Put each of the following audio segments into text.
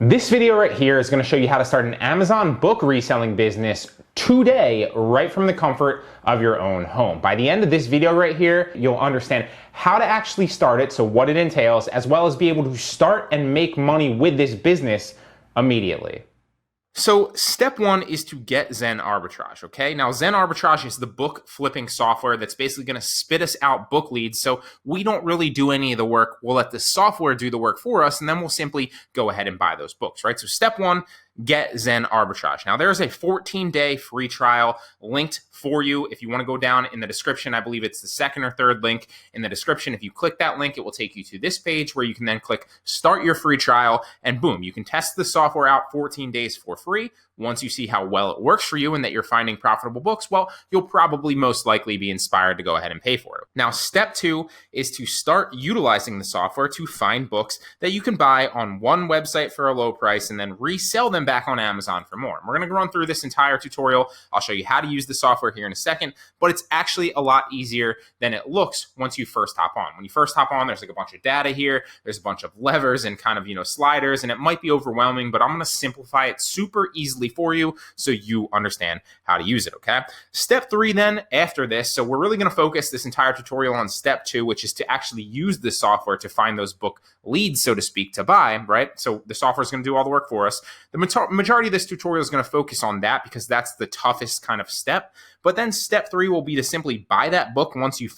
This video right here is going to show you how to start an Amazon book reselling business today, right from the comfort of your own home. By the end of this video right here, you'll understand how to actually start it, so what it entails, as well as be able to start and make money with this business immediately. So step one is to get Zen Arbitrage, okay? Now, Zen Arbitrage is the book flipping software that's basically going to spit us out book leads, so we don't really do any of the work. We'll let the software do the work for us, and then we'll simply go ahead and buy those books, right? So step one, get Zen Arbitrage. Now, there's a 14-day free trial linked for you. If you want to go down in the description, I believe it's the second or third link in the description. If you click that link, it will take you to this page where you can then click start your free trial, and boom, you can test the software out 14 days for free. Once you see how well it works for you and that you're finding profitable books, well, you'll probably most likely be inspired to go ahead and pay for it. Now, step two is to start utilizing the software to find books that you can buy on one website for a low price and then resell them back on Amazon for more. And we're going to run through this entire tutorial. I'll show you how to use the software here in a second, but it's actually a lot easier than it looks once you first hop on. When you first hop on, there's like a bunch of data here. There's a bunch of levers and kind of, sliders, and it might be overwhelming, but I'm going to simplify it super easily for you so you understand how to use it, okay? Step three then, after this, so we're really going to focus this entire tutorial on step two, which is to actually use the software to find those book leads, so to speak, to buy, right? So the software is going to do all the work for us. The majority of this tutorial is going to focus on that because that's the toughest kind of step. But then step three will be to simply buy that book. Once you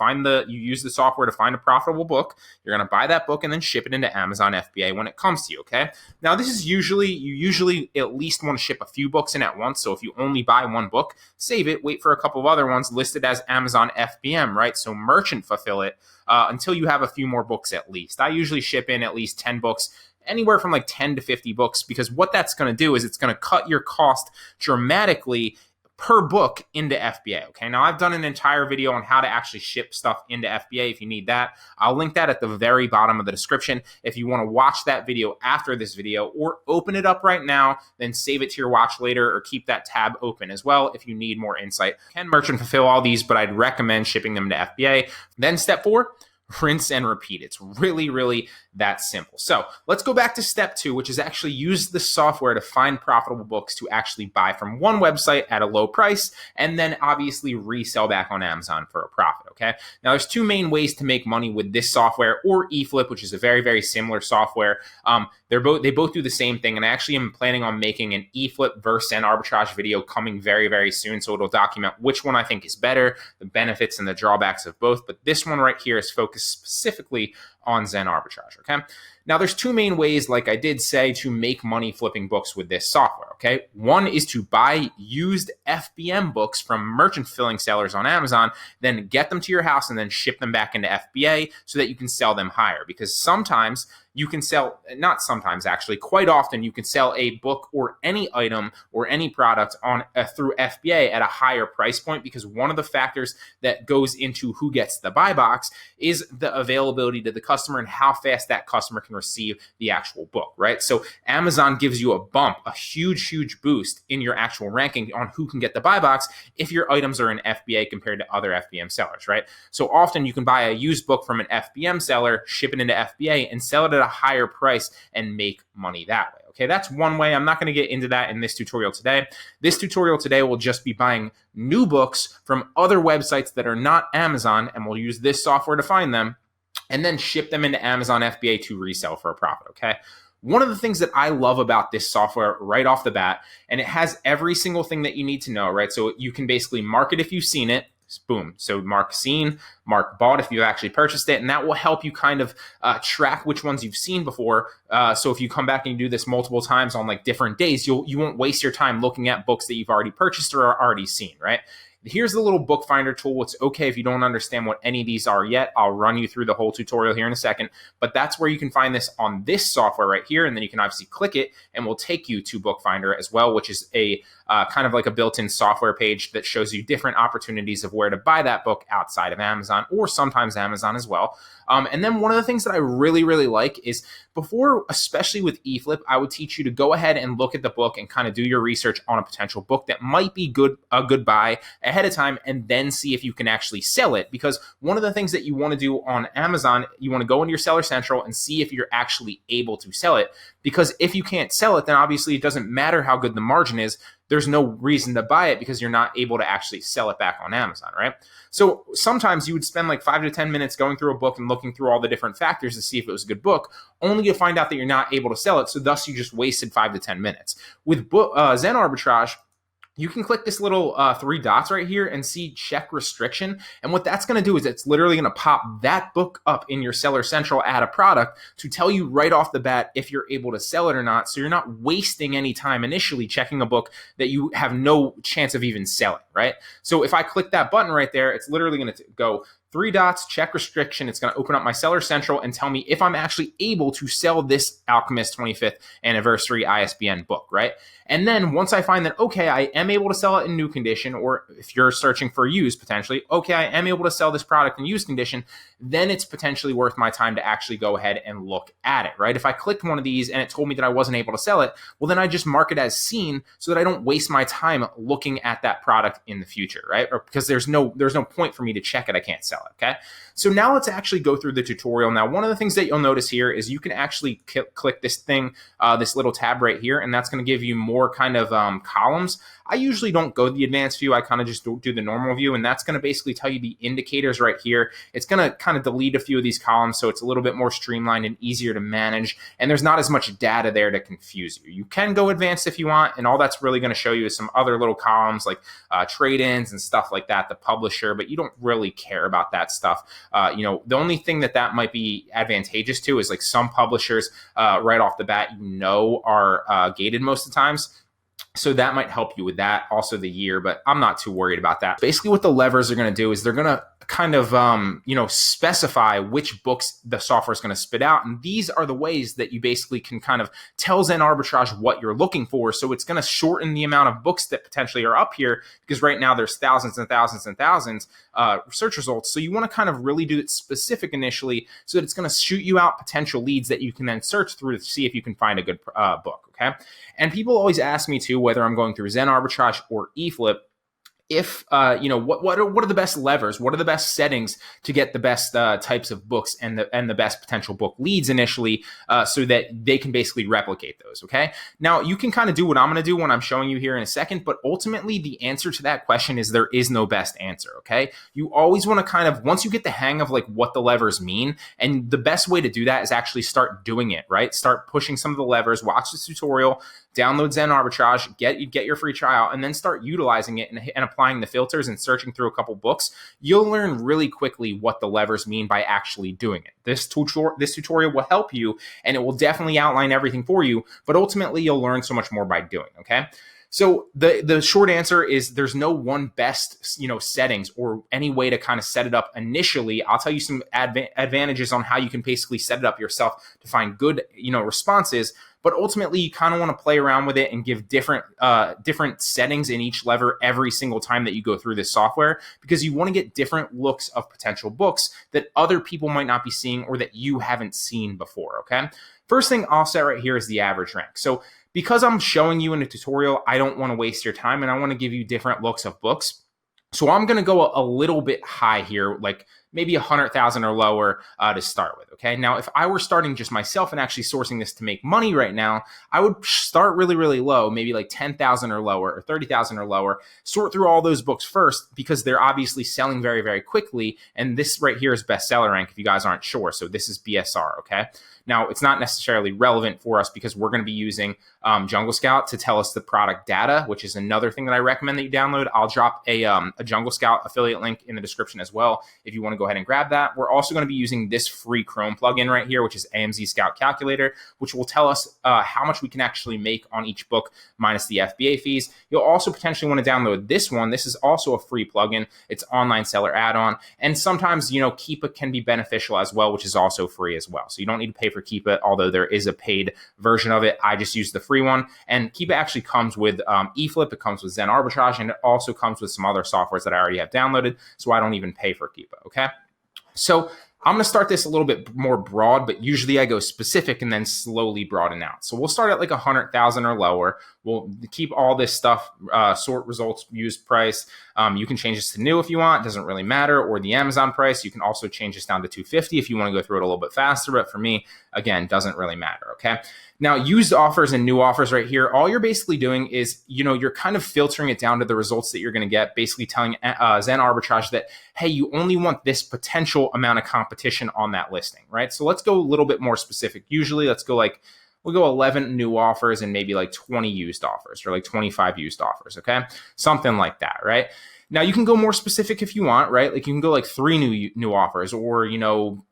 use the software to find a profitable book, you're going to buy that book and then ship it into Amazon FBA when it comes to you, okay? Now, you usually at least want to ship a few books in at once. So if you only buy one book, save it, wait for a couple of other ones listed as Amazon FBM, right? So merchant fulfill it until you have a few more books at least. I usually ship in at least 10 books, anywhere from like 10 to 50 books, because what that's going to do is it's going to cut your cost dramatically per book into FBA, okay? Now, I've done an entire video on how to actually ship stuff into FBA. If you need that, I'll link that at the very bottom of the description. If you want to watch that video after this video, or open it up right now, then save it to your watch later, or keep that tab open as well if you need more insight. You can merchant fulfill all these, but I'd recommend shipping them to FBA. Then step four, rinse and repeat. It's really, really that simple. So let's go back to step two, which is actually use the software to find profitable books to actually buy from one website at a low price, and then obviously resell back on Amazon for a profit, okay? Now, there's two main ways to make money with this software, or eFlip, which is a very, very similar software. They both do the same thing, and I actually am planning on making an eFlip versus Zen Arbitrage video coming very, very soon, so it'll document which one I think is better, the benefits and the drawbacks of both, but this one right here is focused specifically on Zen Arbitrage, okay? Now, there's two main ways, like I did say, to make money flipping books with this software, okay? One is to buy used FBM books from merchant filling sellers on Amazon, then get them to your house and then ship them back into FBA so that you can sell them higher. Because sometimes you can sell, not sometimes actually, quite often you can sell a book or any item or any product on through FBA at a higher price point, because one of the factors that goes into who gets the buy box is the availability to the customer and how fast that customer can receive the actual book, right? So Amazon gives you a bump, a huge, huge boost in your actual ranking on who can get the buy box if your items are in FBA compared to other FBM sellers, right? So often you can buy a used book from an FBM seller, ship it into FBA, and sell it at a higher price and make money that way. Okay, that's one way. I'm not going to get into that in this tutorial today. This tutorial today will just be buying new books from other websites that are not Amazon, and we'll use this software to find them and then ship them into Amazon FBA to resell for a profit, okay? One of the things that I love about this software right off the bat, and it has every single thing that you need to know, right? So you can basically mark it if you've seen it. Boom. So mark seen, mark bought if you actually purchased it, and that will help you kind of track which ones you've seen before. So if you come back and you do this multiple times on like different days, you won't waste your time looking at books that you've already purchased or are already seen, right? Here's the little book finder tool. It's okay if you don't understand what any of these are yet. I'll run you through the whole tutorial here in a second, but that's where you can find this on this software right here. And then you can obviously click it and we'll take you to Book Finder as well, which is a kind of like a built-in software page that shows you different opportunities of where to buy that book outside of Amazon, or sometimes Amazon as well. And then one of the things that I really, really like is before, especially with eFlip, I would teach you to go ahead and look at the book and kind of do your research on a potential book that might be a good buy ahead of time and then see if you can actually sell it. Because one of the things that you want to do on Amazon, you want to go into your Seller Central and see if you're actually able to sell it. Because if you can't sell it, then obviously it doesn't matter how good the margin is. There's no reason to buy it because you're not able to actually sell it back on Amazon, right? So sometimes you would spend like 5 to 10 minutes going through a book and looking through all the different factors to see if it was a good book, only to find out that you're not able to sell it. So thus you just wasted 5 to 10 minutes. With Zen Arbitrage, you can click this little 3 dots right here and see check restriction. And what that's going to do is it's literally going to pop that book up in your Seller Central add a product to tell you right off the bat if you're able to sell it or not. So you're not wasting any time initially checking a book that you have no chance of even selling, right? So if I click that button right there, it's literally going to go 3 dots, check restriction. It's going to open up my Seller Central and tell me if I'm actually able to sell this Alchemist 25th Anniversary ISBN book, right? And then once I find that, okay, I am able to sell it in new condition, or if you're searching for used potentially, okay, I am able to sell this product in used condition, then it's potentially worth my time to actually go ahead and look at it, right? If I clicked one of these and it told me that I wasn't able to sell it, well, then I just mark it as seen so that I don't waste my time looking at that product in the future, right? Or because there's no point for me to check it, I can't sell it, okay? So now let's actually go through the tutorial. Now, one of the things that you'll notice here is you can actually click this thing, this little tab right here, and that's going to give you more kind of columns. I usually don't go the advanced view. I kind of just do the normal view, and that's going to basically tell you the indicators right here. It's going to kind of delete a few of these columns, so it's a little bit more streamlined and easier to manage, and there's not as much data there to confuse you. You can go advanced if you want, and all that's really going to show you is some other little columns like trade-ins and stuff like that, the publisher, but you don't really care about that stuff. The only thing that might be advantageous to is like some publishers right off the bat, are gated most of the times. So that might help you with that. Also the year, but I'm not too worried about that. Basically what the levers are going to do is they're going to kind of, specify which books the software is going to spit out. And these are the ways that you basically can kind of tell Zen Arbitrage what you're looking for. So it's going to shorten the amount of books that potentially are up here, because right now there's thousands and thousands and thousands search results. So you want to kind of really do it specific initially so that it's going to shoot you out potential leads that you can then search through to see if you can find a good book. Okay. And people always ask me too, whether I'm going through Zen Arbitrage or eFlip, if, what are the best levers? What are the best settings to get the best types of books and the best potential book leads initially, so that they can basically replicate those, okay? Now, you can kind of do what I'm going to do when I'm showing you here in a second, but ultimately the answer to that question is there is no best answer, okay? You always want to kind of, once you get the hang of like what the levers mean, and the best way to do that is actually start doing it, right? Start pushing some of the levers, watch this tutorial, download Zen Arbitrage, get your free trial, and then start utilizing it and applying the filters and searching through a couple books. You'll learn really quickly what the levers mean by actually doing it. This tutorial will help you, and it will definitely outline everything for you, but ultimately you'll learn so much more by doing, okay? So the short answer is there's no one best, settings or any way to kind of set it up initially. I'll tell you some advantages on how you can basically set it up yourself to find good, responses. But ultimately, you kind of want to play around with it and give different settings in each lever every single time that you go through this software, because you want to get different looks of potential books that other people might not be seeing or that you haven't seen before, okay? First thing I'll set right here is the average rank. So because I'm showing you in a tutorial, I don't want to waste your time, and I want to give you different looks of books. So I'm going to go a little bit high here, like maybe 100,000 or lower to start with, okay? Now, if I were starting just myself and actually sourcing this to make money right now, I would start really, really low, maybe like 10,000 or lower or 30,000 or lower, sort through all those books first because they're obviously selling very, very quickly. And this right here is bestseller rank if you guys aren't sure. So this is BSR, okay? Now, it's not necessarily relevant for us because we're going to be using Jungle Scout to tell us the product data, which is another thing that I recommend that you download. I'll drop a Jungle Scout affiliate link in the description as well if you want to go ahead and grab that. We're also going to be using this free Chrome plugin right here, which is AMZ Scout Calculator, which will tell us how much we can actually make on each book minus the FBA fees. You'll also potentially want to download this one. This is also a free plugin. It's online seller add-on. And sometimes, Keep It can be beneficial as well, which is also free as well. So you don't need to pay for Keep It, although there is a paid version of it. I just use the free one. And Keep It actually comes with eFlip. It comes with Zen Arbitrage, and it also comes with some other softwares that I already have downloaded. So I don't even pay for Keep It, okay? So I'm going to start this a little bit more broad, but usually I go specific and then slowly broaden out. So we'll start at like 100,000 or lower. We'll keep all this stuff, sort, results, used price. You can change this to new if you want, doesn't really matter, or the Amazon price. You can also change this down to 250 if you want to go through it a little bit faster, but for me, again, doesn't really matter, okay? Now, used offers and new offers right here, all you're basically doing is, you're kind of filtering it down to the results that you're going to get, basically telling Zen Arbitrage that, hey, you only want this potential amount of competition on that listing, right? So let's go a little bit more specific. Usually, we'll go 11 new offers and maybe like 20 used offers, or like 25 used offers, okay? Something like that, right? Now, you can go more specific if you want, right? Like you can go like 3 new offers, or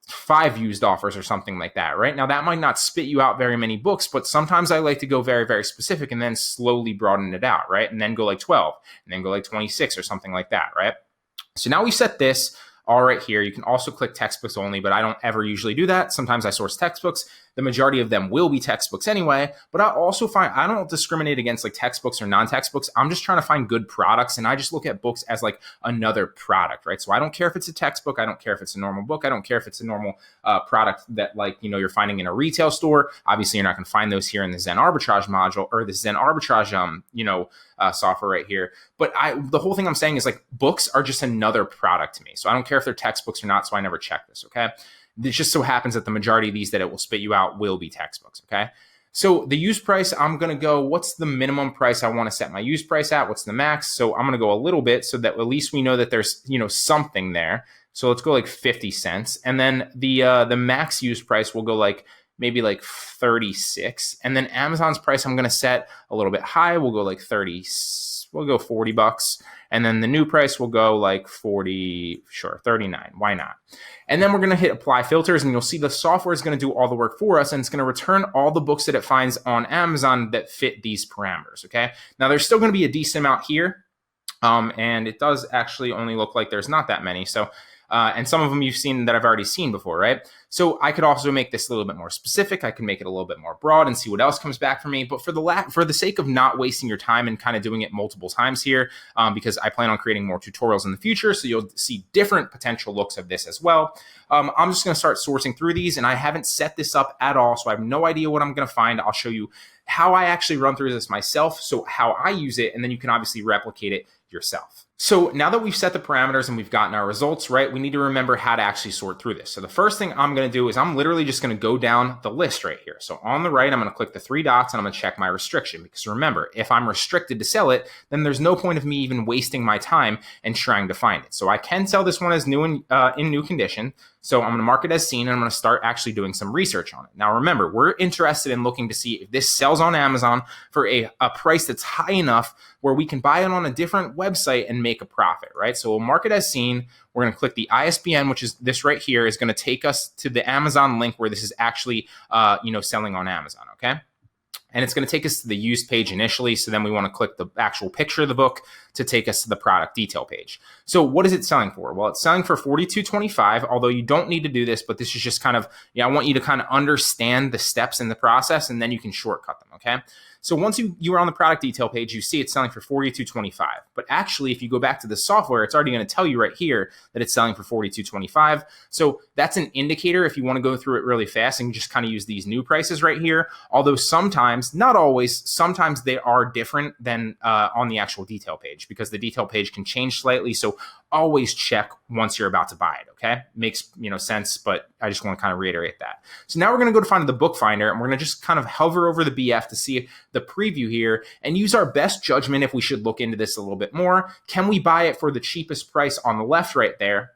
5 used offers or something like that, right? Now, that might not spit you out very many books, but sometimes I like to go very, very specific and then slowly broaden it out, right? And then go like 12, and then go like 26 or something like that, right? So now we set this all right here. You can also click textbooks only, but I don't ever usually do that. Sometimes I source textbooks. The majority of them will be textbooks anyway, but I also find I don't discriminate against like textbooks or non-textbooks. I'm just trying to find good products, and I just look at books as like another product, right? So I don't care if it's a textbook. I don't care if it's a normal book. I don't care if it's a normal product that you're finding in a retail store. Obviously, you're not going to find those here in the Zen Arbitrage module or the Zen Arbitrage software right here. But the whole thing I'm saying is like books are just another product to me. So I don't care if they're textbooks or not. So I never check this. Okay. It just so happens that the majority of these that it will spit you out will be textbooks. Okay. So the used price, I'm going to go, what's the minimum price I want to set my used price at? What's the max? So I'm going to go a little bit so that at least we know that there's, something there. So let's go like 50 cents. And then the max used price will go like maybe like 36. And then Amazon's price, I'm going to set a little bit high. We'll go like 30. We'll go $40. And then the new price will go like 40, sure, 39. Why not? And then we're going to hit apply filters, and you'll see the software is going to do all the work for us, and it's going to return all the books that it finds on Amazon that fit these parameters. Okay. Now there's still going to be a decent amount here. And it does actually only look like there's not that many. So, and some of them you've seen that I've already seen before, right? So I could also make this a little bit more specific. I can make it a little bit more broad and see what else comes back for me. But for the sake of not wasting your time and kind of doing it multiple times here, because I plan on creating more tutorials in the future, so you'll see different potential looks of this as well. I'm just going to start sourcing through these, and I haven't set this up at all, so I have no idea what I'm going to find. I'll show you how I actually run through this myself, so how I use it, and then you can obviously replicate it yourself. So now that we've set the parameters and we've gotten our results, right, we need to remember how to actually sort through this. So the first thing I'm going to do is I'm literally just going to go down the list right here. So on the right, I'm going to click the 3 dots and I'm going to check my restriction, because remember, if I'm restricted to sell it, then there's no point of me even wasting my time and trying to find it. So I can sell this one as new in new condition. So I'm going to mark it as seen, and I'm going to start actually doing some research on it. Now, remember, we're interested in looking to see if this sells on Amazon for a price that's high enough where we can buy it on a different website and make a profit, right? So we'll mark it as seen. We're going to click the ISBN, which is this right here, is going to take us to the Amazon link where this is actually, selling on Amazon, okay? And it's going to take us to the used page initially. So then we want to click the actual picture of the book to take us to the product detail page. So what is it selling for? Well, it's selling for $42.25, although you don't need to do this, but this is just kind of, I want you to kind of understand the steps in the process, and then you can shortcut them, okay? So once you are on the product detail page, you see it's selling for $42.25. But actually, if you go back to the software, it's already going to tell you right here that it's selling for $42.25. So that's an indicator if you want to go through it really fast and just kind of use these new prices right here. Although sometimes, not always, sometimes they are different than on the actual detail page, because the detail page can change slightly. So always check once you're about to buy it, okay? Makes sense, but I just want to kind of reiterate that. So now we're going to go to find the book finder, and we're going to just kind of hover over the BF to see the preview here and use our best judgment if we should look into this a little bit more. Can we buy it for the cheapest price on the left right there?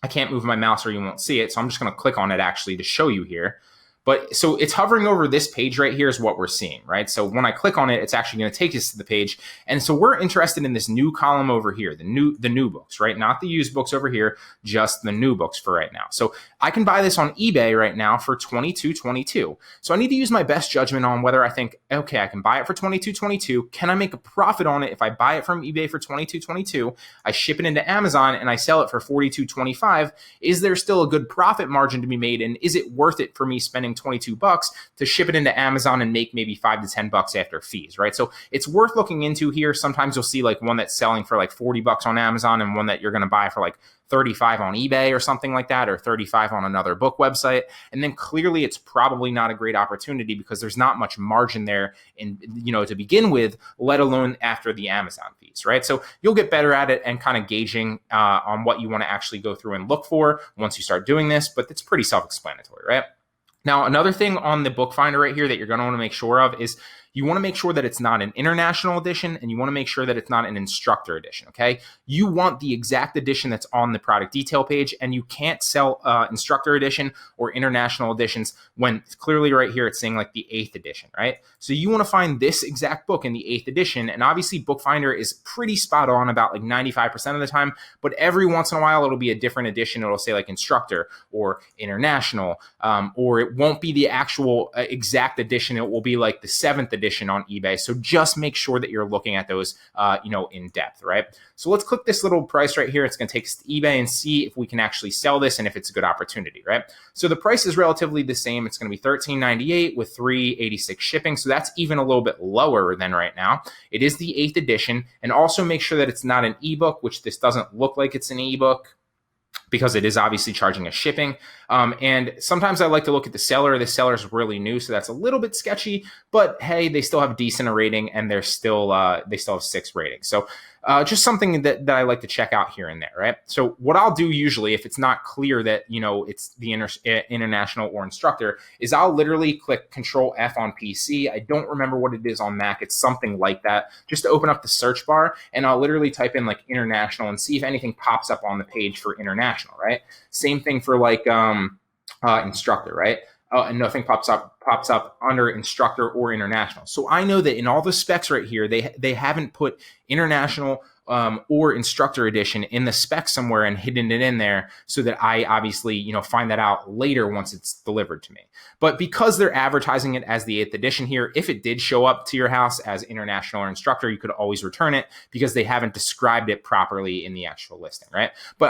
I can't move my mouse or you won't see it, so I'm just going to click on it actually to show you here. But so it's hovering over this page right here is what we're seeing, right? So when I click on it, it's actually going to take us to the page. And so we're interested in this new column over here, the new books, right? Not the used books over here, just the new books for right now. So I can buy this on eBay right now for $22.22. So I need to use my best judgment on whether I think, okay, I can buy it for $22.22. Can I make a profit on it if I buy it from eBay for $22.22? I ship it into Amazon and I sell it for $42.25. Is there still a good profit margin to be made? And is it worth it for me spending 22 bucks to ship it into Amazon and make maybe 5 to 10 bucks after fees, right? So it's worth looking into here. Sometimes you'll see like one that's selling for like 40 bucks on Amazon and one that you're going to buy for like 35 on eBay or something like that, or 35 on another book website. And then clearly it's probably not a great opportunity because there's not much margin there to begin with, let alone after the Amazon fees, right? So you'll get better at it and kind of gauging on what you want to actually go through and look for once you start doing this, but it's pretty self-explanatory, right? Now, another thing on the book finder right here that you're going to want to make sure of is you want to make sure that it's not an international edition, and you want to make sure that it's not an instructor edition, okay? You want the exact edition that's on the product detail page, and you can't sell instructor edition or international editions when clearly right here it's saying like the 8th edition, right? So you want to find this exact book in the 8th edition, and obviously book finder is pretty spot on about like 95% of the time, but every once in a while it'll be a different edition. It'll say like instructor or international, or it won't be the actual exact edition. It will be like the 7th edition on eBay. So just make sure that you're looking at those, in depth, right? So let's click this little price right here. It's going to take us to eBay and see if we can actually sell this and if it's a good opportunity, right? So the price is relatively the same. It's going to be $13.98 with $3.86 shipping. So that's even a little bit lower than right now. It is the 8th edition, and also make sure that it's not an ebook, which this doesn't look like it's an ebook, because it is obviously charging a shipping. And sometimes I like to look at the seller. The seller is really new, so that's a little bit sketchy, but hey, they still have decent a rating, and they still have 6 ratings. So just something that I like to check out here and there, right? So what I'll do usually, if it's not clear that, it's the international or instructor, is I'll literally click Control F on PC. I don't remember what it is on Mac. It's something like that. Just to open up the search bar, and I'll literally type in like international and see if anything pops up on the page for international, right? Same thing for like instructor, right? And nothing pops up under instructor or international. So I know that in all the specs right here, they haven't put international or instructor edition in the spec somewhere and hidden it in there so that I obviously, find that out later once it's delivered to me. But because they're advertising it as the 8th edition here, if it did show up to your house as international or instructor, you could always return it because they haven't described it properly in the actual listing, right? But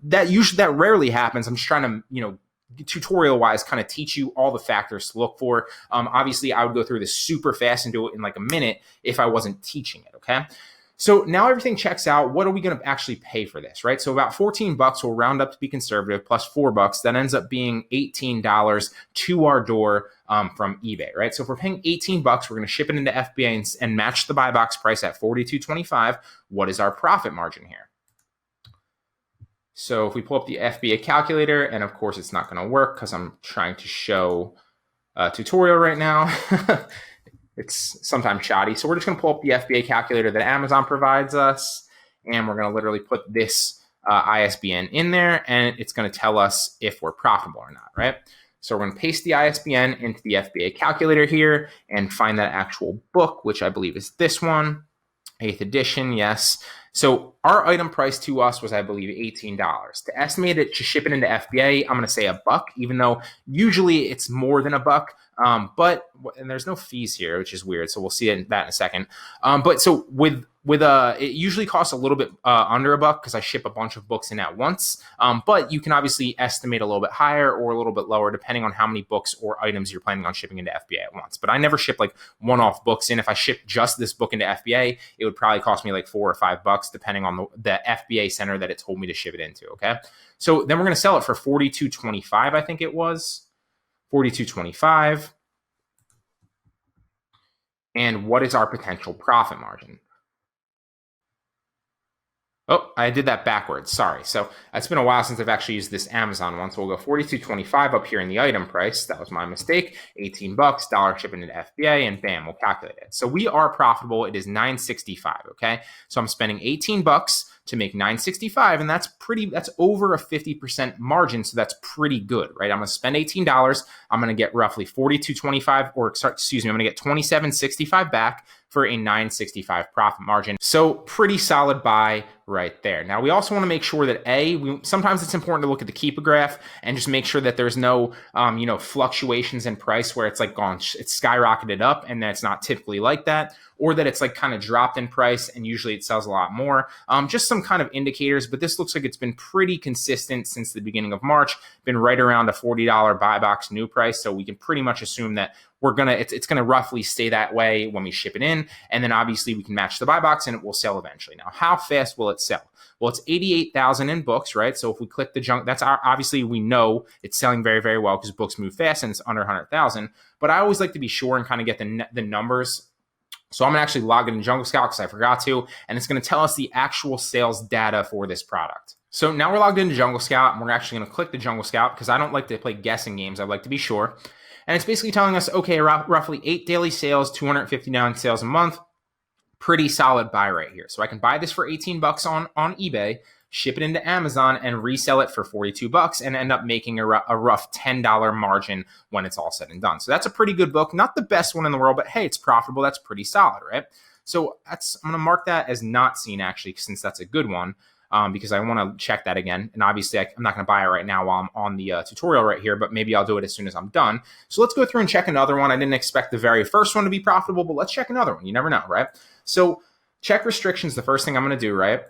that rarely happens. I'm just trying to, tutorial wise kind of teach you all the factors to look for. Obviously I would go through this super fast and do it in like a minute if I wasn't teaching it, okay? So now everything checks out. What are we going to actually pay for this, right? So about 14 bucks, we'll round up to be conservative, plus 4 bucks. That ends up being $18 to our door from eBay, right? So if we're paying 18 bucks, we're going to ship it into FBA and match the buy box price at $42.25. What is our profit margin here? So if we pull up the FBA calculator, and of course it's not going to work because I'm trying to show a tutorial right now. It's sometimes shoddy. So we're just going to pull up the FBA calculator that Amazon provides us, and we're going to literally put this ISBN in there, and it's going to tell us if we're profitable or not, right? So we're going to paste the ISBN into the FBA calculator here and find that actual book, which I believe is this one, 8th edition, yes. So our item price to us was, I believe, $18. To estimate it, to ship it into FBA, I'm going to say $1, even though usually it's more than $1. And there's no fees here, which is weird. So we'll see that in a second. But so with it usually costs a little bit under $1 because I ship a bunch of books in at once. But you can obviously estimate a little bit higher or a little bit lower depending on how many books or items you're planning on shipping into FBA at once. But I never ship like one-off books in. If I ship just this book into FBA, it would probably cost me like $4 or $5 depending on the FBA center that it told me to ship it into. Okay, so then we're going to sell it for $42.25. I think it was $42.25. And what is our potential profit margin? Oh, I did that backwards. Sorry. So it's been a while since I've actually used this Amazon one. So we'll go $42.25 up here in the item price. That was my mistake. $18, $1 shipping into FBA, and bam, we'll calculate it. So we are profitable. It is $9.65. Okay. So I'm spending $18 to make $9.65, and that's over a 50% margin. So that's pretty good, right? I'm going to spend $18. I'm going to get roughly $42.25, I'm going to get $27.65 back for a $9.65 profit margin. So pretty solid buy right there. Now we also want to make sure that sometimes it's important to look at the Keepa graph and just make sure that there's no fluctuations in price where it's like it's skyrocketed up, and that's not typically like that, or that it's like kind of dropped in price and usually it sells a lot more. Just some kind of indicators, but this looks like it's been pretty consistent since the beginning of March, been right around a $40 buy box new price. So we can pretty much assume that it's gonna roughly stay that way when we ship it in, and then obviously we can match the buy box and it will sell eventually. Now, how fast will it sell? Well, it's 88,000 in books, right? So if we click the junk, obviously we know it's selling very, very well because books move fast and it's under 100,000. But I always like to be sure and kind of get the numbers. So I'm gonna actually log in Jungle Scout because I forgot to, and it's gonna tell us the actual sales data for this product. So now we're logged into Jungle Scout, and we're actually gonna click the Jungle Scout because I don't like to play guessing games. I like to be sure. And it's basically telling us, okay, roughly 8 daily sales, 259 sales a month. Pretty solid buy right here. So I can buy this for 18 bucks on eBay, ship it into Amazon, and resell it for 42 bucks and end up making a rough $10 margin when it's all said and done. So that's a pretty good book. Not the best one in the world, but hey, it's profitable. That's pretty solid, right? So I'm going to mark that as not seen, actually, since that's a good one. Because I want to check that again. And obviously I'm not going to buy it right now while I'm on the tutorial right here, but maybe I'll do it as soon as I'm done. So let's go through and check another one. I didn't expect the very first one to be profitable, but let's check another one. You never know, right? So check restrictions, the first thing I'm going to do, right?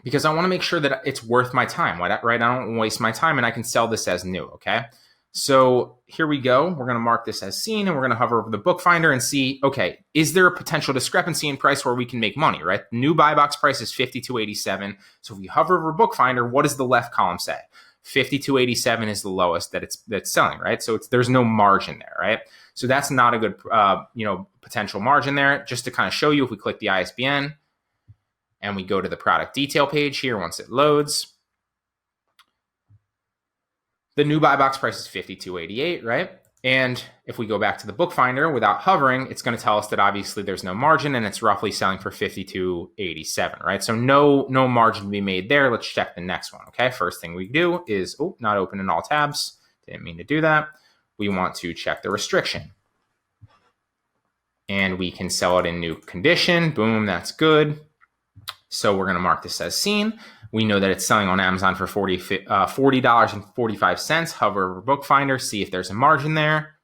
Because I want to make sure that it's worth my time, right? I don't waste my time and I can sell this as new, okay? So here we go. We're going to mark this as seen, and we're going to hover over the book finder and see, okay, is there a potential discrepancy in price where we can make money, right? New buy box price is $52.87. So if we hover over book finder, what does the left column say? $52.87 is the lowest that's selling, right? So there's no margin there, right? So that's not a good potential margin there. Just to kind of show you, if we click the ISBN and we go to the product detail page here once it loads, the new buy box price is $52.88, right? And if we go back to the book finder without hovering, it's going to tell us that obviously there's no margin and it's roughly selling for $52.87, right? So no margin to be made there. Let's check the next one, okay? First thing we do is, not open in all tabs. Didn't mean to do that. We want to check the restriction. And we can sell it in new condition. Boom, that's good. So we're going to mark this as seen. We know that it's selling on Amazon for $40.45. Hover over book finder, see if there's a margin there.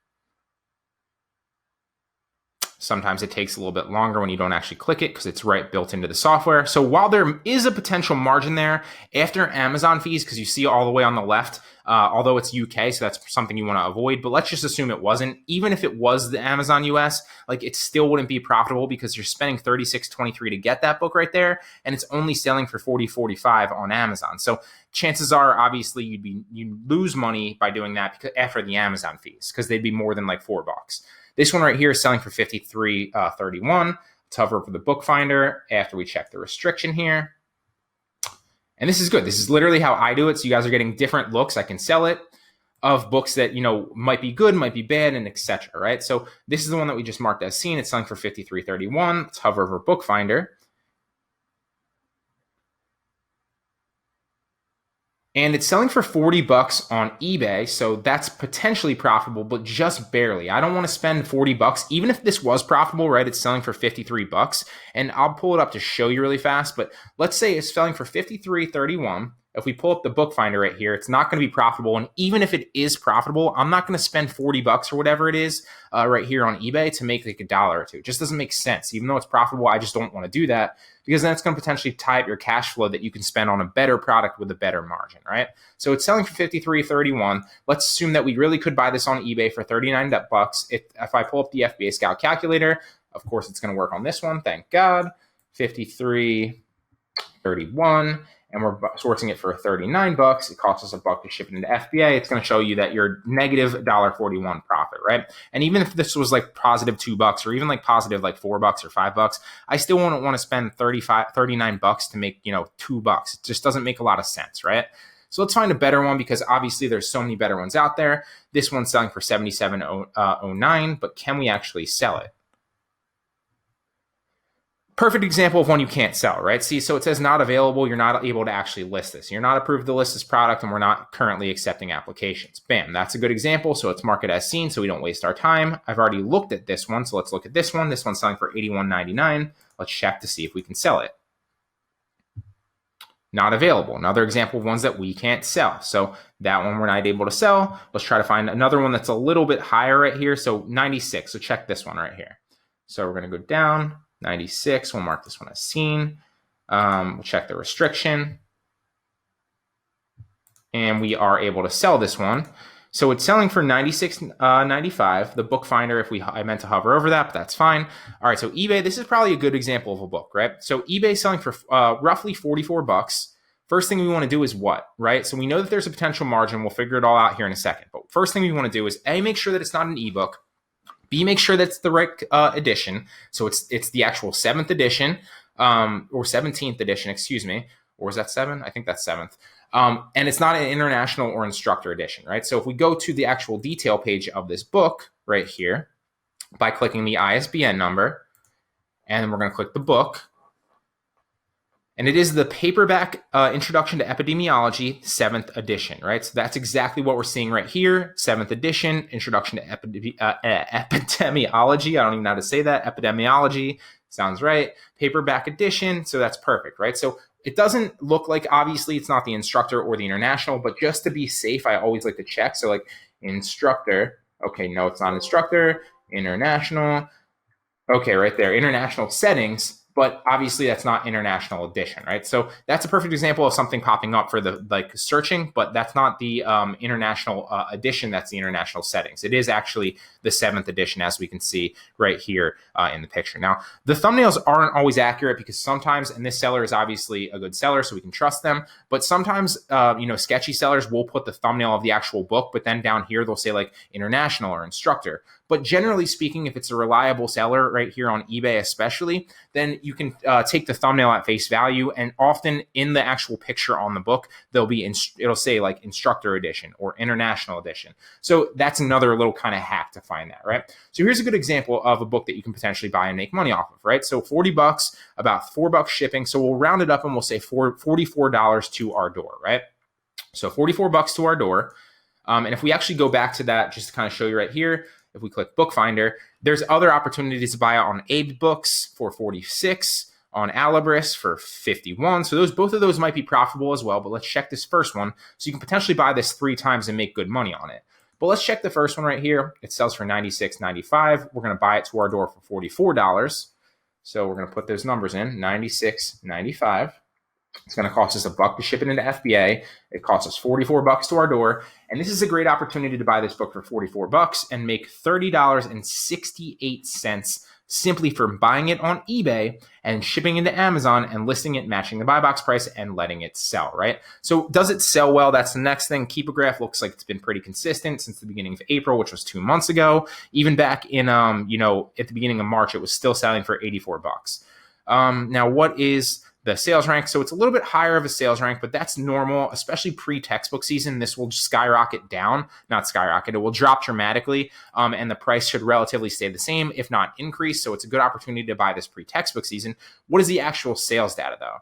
Sometimes it takes a little bit longer when you don't actually click it because it's right built into the software. So while there is a potential margin there, after Amazon fees, because you see all the way on the left, although it's UK, so that's something you want to avoid, but let's just assume it wasn't. Even if it was the Amazon US, like it still wouldn't be profitable because you're spending $36.23 to get that book right there, and it's only selling for $40.45 on Amazon. So chances are, obviously, you lose money by doing that after the Amazon fees because they'd be more than like $4. This one right here is selling for $53.31. Let's hover over the book finder after we check the restriction here. And this is good. This is literally how I do it. So you guys are getting different looks. I can sell it of books that, might be good, might be bad, and etc. Right? So this is the one that we just marked as seen. It's selling for $53.31. Let's hover over book finder. And it's selling for 40 bucks on eBay, so that's potentially profitable, but just barely. I don't want to spend 40 bucks, even if this was profitable, right? It's selling for 53 bucks, and I'll pull it up to show you really fast, but let's say it's selling for 53.31. If we pull up the book finder right here, it's not going to be profitable, and even if it is profitable, I'm not going to spend 40 bucks or whatever it is right here on eBay to make like $1 or $2. It just doesn't make sense. Even though it's profitable, I just don't want to do that because then it's going to potentially tie up your cash flow that you can spend on a better product with a better margin, right? So it's selling for $53.31. Let's assume that we really could buy this on eBay for 39 bucks. If I pull up the FBA Scout calculator, of course it's going to work on this one, thank God. 53.31. And we're sourcing it for 39 bucks. It costs us $1 to ship it into FBA. It's going to show you that you're negative $1.41 profit, right? And even if this was like positive $2 or even like positive like $4 or $5, I still wouldn't want to spend 39 bucks to make, $2. It just doesn't make a lot of sense, right? So let's find a better one because obviously there's so many better ones out there. This one's selling for $77.09, but can we actually sell it? Perfect example of one you can't sell, right? See, so it says not available. You're not able to actually list this. You're not approved to list this product, and we're not currently accepting applications. Bam, that's a good example. So it's marked as seen, so we don't waste our time. I've already looked at this one, so let's look at this one. This one's selling for $81.99. Let's check to see if we can sell it. Not available. Another example of ones that we can't sell. So that one we're not able to sell. Let's try to find another one that's a little bit higher right here. So 96. So check this one right here. So we're going to go down. 96, we'll mark this one as seen. We'll check the restriction. And we are able to sell this one. So it's selling for $96.95. The book finder, I meant to hover over that, but that's fine. All right, so eBay, this is probably a good example of a book, right? So eBay selling for roughly 44 bucks. First thing we want to do is what, right? So we know that there's a potential margin. We'll figure it all out here in a second. But first thing we want to do is A, make sure that it's not an ebook. B, make sure that's the right edition. So it's the actual 7th edition, or 17th edition, excuse me. Or is that 7? I think that's 7th. And it's not an international or instructor edition, right? So if we go to the actual detail page of this book right here, by clicking the ISBN number, and we're going to click the book, and it is the paperback Introduction to Epidemiology, 7th edition, right? So that's exactly what we're seeing right here. 7th edition, Introduction to Epidemiology. I don't even know how to say that. Epidemiology sounds right. Paperback edition. So that's perfect, right? So it doesn't look like, obviously, it's not the instructor or the international, but just to be safe, I always like to check. So like instructor. Okay, no, it's not instructor. International. Okay, right there. International settings. But obviously that's not international edition, right? So that's a perfect example of something popping up for the searching, but that's not the international edition. That's the international settings. It is actually the 7th edition, as we can see right here in the picture. Now, the thumbnails aren't always accurate because sometimes, and this seller is obviously a good seller, so we can trust them, but sometimes, sketchy sellers will put the thumbnail of the actual book, but then down here they'll say like international or instructor. But generally speaking, if it's a reliable seller right here on eBay especially, then you can take the thumbnail at face value, and often in the actual picture on the book, it'll say like instructor edition or international edition. So that's another little kind of hack to find that, right? So here's a good example of a book that you can potentially buy and make money off of, right? So 40 bucks, about $4 shipping. So we'll round it up and we'll say $44 to our door, right? So 44 bucks to our door. And if we actually go back to that, just to kind of show you right here, if we click Book Finder, there's other opportunities to buy it on Abe Books for 46, on Alibris for 51. So both of those might be profitable as well, but let's check this first one. So you can potentially buy this 3 times and make good money on it. But let's check the first one right here. It sells for $96.95. We're going to buy it to our door for $44. So we're going to put those numbers in, $96.95. It's going to cost us $1 to ship it into FBA. It costs us 44 bucks to our door. And this is a great opportunity to buy this book for 44 bucks and make $30.68 simply for buying it on eBay and shipping into Amazon and listing it, matching the buy box price and letting it sell, right? So does it sell well? That's the next thing. Keep-A-Graph looks like it's been pretty consistent since the beginning of April, which was 2 months ago. Even back in, at the beginning of March, it was still selling for 84 bucks. Now, what is the sales rank? So it's a little bit higher of a sales rank, but that's normal, especially pre-textbook season. This will skyrocket down, not skyrocket, it will drop dramatically, and the price should relatively stay the same, if not increase. So it's a good opportunity to buy this pre-textbook season. What is the actual sales data though?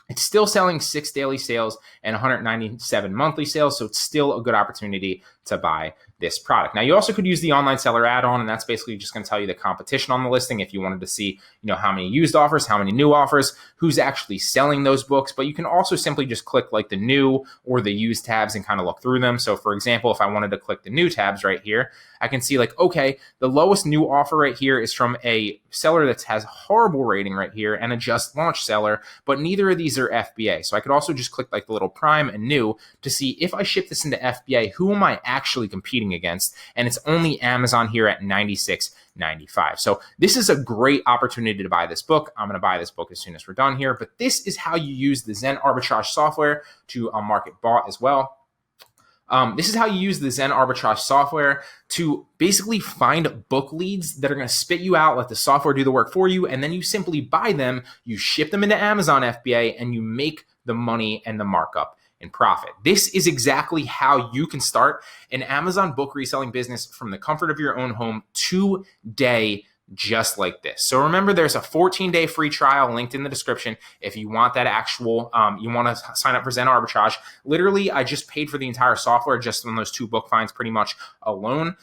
It's still selling 6 daily sales and 197 monthly sales, so it's still a good opportunity to buy this product. Now, you also could use the online seller add-on, and that's basically just going to tell you the competition on the listing if you wanted to see, how many used offers, how many new offers, who's actually selling those books. But you can also simply just click like the new or the used tabs and kind of look through them. So for example, if I wanted to click the new tabs right here, I can see like, okay, the lowest new offer right here is from a seller that has horrible rating right here and a just launched seller, but neither of these are FBA. So I could also just click like the little prime and new to see if I ship this into FBA, who am I actually competing against? And it's only Amazon here at $96.95. So this is a great opportunity to buy this book. I'm going to buy this book as soon as we're done here, but this is how you use the Zen arbitrage software to market bought as well. This is how you use the Zen arbitrage software to basically find book leads that are going to spit you out, let the software do the work for you, and then you simply buy them, you ship them into Amazon FBA, and you make the money and the markup in profit. This is exactly how you can start an Amazon book reselling business from the comfort of your own home today. just like this. So remember, there's a 14-day free trial linked in the description if you want that actual, you want to sign up for Zen Arbitrage. Literally, I just paid for the entire software just on those 2 book finds pretty much alone.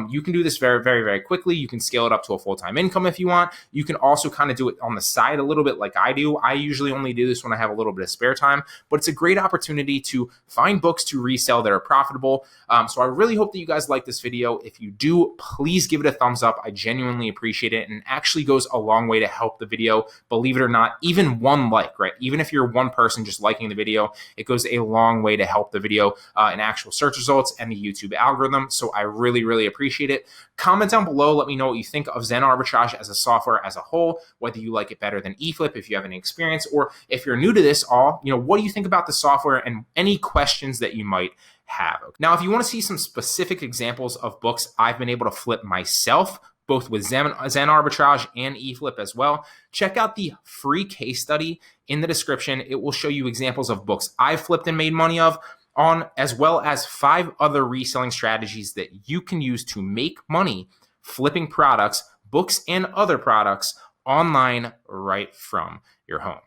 You can do this very, very, very quickly. You can scale it up to a full-time income if you want. You can also kind of do it on the side a little bit like I do. I usually only do this when I have a little bit of spare time, but it's a great opportunity to find books to resell that are profitable. So I really hope that you guys like this video. If you do, please give it a thumbs up. I genuinely appreciate it, and it actually goes a long way to help the video. Believe it or not, even one like, right? Even if you're one person just liking the video, it goes a long way to help the video in actual search results and the YouTube algorithm. So I really, really appreciate it. Comment down below. Let me know what you think of Zen Arbitrage as a software as a whole, whether you like it better than eFlip, if you have any experience, or if you're new to this all, what do you think about the software and any questions that you might have. Now, if you want to see some specific examples of books I've been able to flip myself, both with Zen Arbitrage and eFlip as well, check out the free case study in the description. It will show you examples of books I've flipped and made money of, as well as 5 other reselling strategies that you can use to make money flipping products, books, and other products online right from your home.